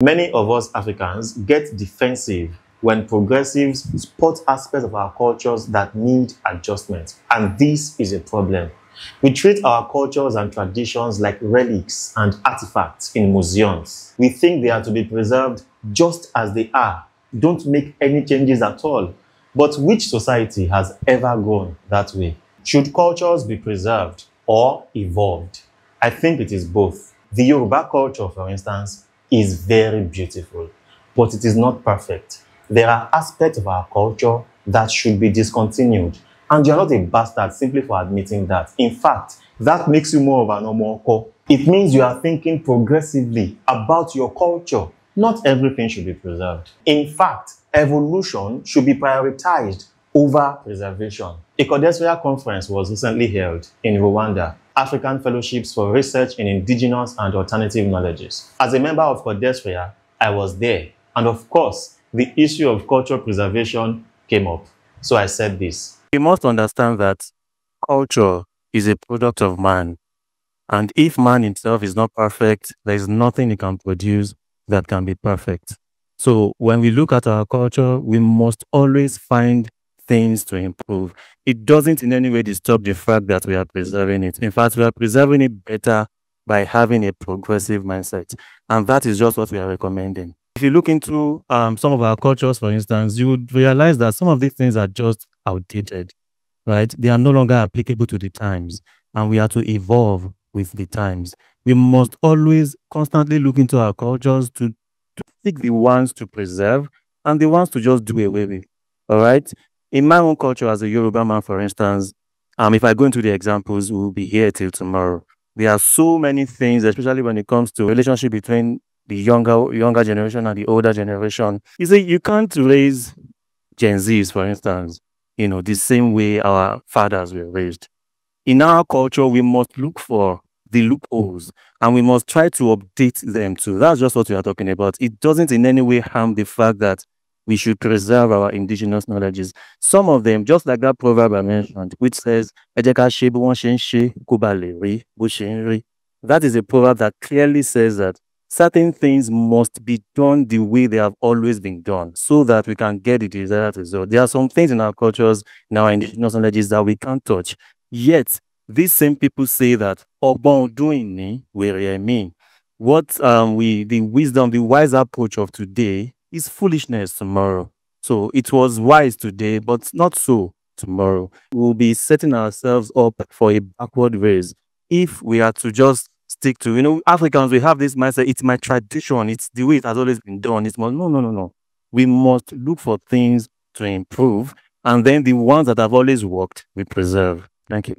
Many of us Africans get defensive when progressives spot aspects of our cultures that need adjustment, and this is a problem. We treat our cultures and traditions like relics and artifacts in museums. We think they are to be preserved just as they are. Don't make any changes at all. But which society has ever gone that way? Should cultures be preserved or evolved? I think it is both. The Yoruba culture, for instance, is very beautiful, but it is not perfect. There are aspects of our culture that should be discontinued, and you're not a bastard simply for admitting that. In fact, that makes you more of an omoko. It means you are thinking progressively about your culture. Not everything should be preserved. In fact, evolution should be prioritized over preservation. A Codesria conference was recently held in Rwanda, African Fellowships for Research in Indigenous and Alternative Knowledges. As a member of Codesria, I was there, and of course, the issue of cultural preservation came up. So I said this. We must understand that culture is a product of man, and if man himself is not perfect, there is nothing he can produce that can be perfect. So when we look at our culture, we must always find things to improve. It doesn't in any way disturb the fact that we are preserving it. In fact, we are preserving it better by having a progressive mindset. And that is just what we are recommending. If you look into some of our cultures, for instance, you would realize that some of these things are just outdated, right? They are no longer applicable to the times, and we are to evolve with the times. We must always constantly look into our cultures to pick the ones to preserve and the ones to just do away with. All right. In my own culture as a Yoruba man, for instance, if I go into the examples, we'll be here till tomorrow. There are so many things, especially when it comes to relationship between the younger generation and the older generation. You see, you can't raise Gen Zs, for instance, the same way our fathers were raised. In our culture, we must look for the loopholes and we must try to update them too. That's just what we are talking about. It doesn't in any way harm the fact that we should preserve our indigenous knowledges. Some of them, just like that proverb I mentioned, which says, that is a proverb that clearly says that certain things must be done the way they have always been done so that we can get the desired result. There are some things in our cultures, in our indigenous knowledges that we can't touch. Yet, these same people say that, what the wisdom, the wise approach of today is foolishness tomorrow. So it was wise today, but not so tomorrow. We'll be setting ourselves up for a backward race if we are to just stick to, Africans, we have this mindset, it's my tradition, it's the way it has always been done. No. We must look for things to improve, and then the ones that have always worked, we preserve. Thank you.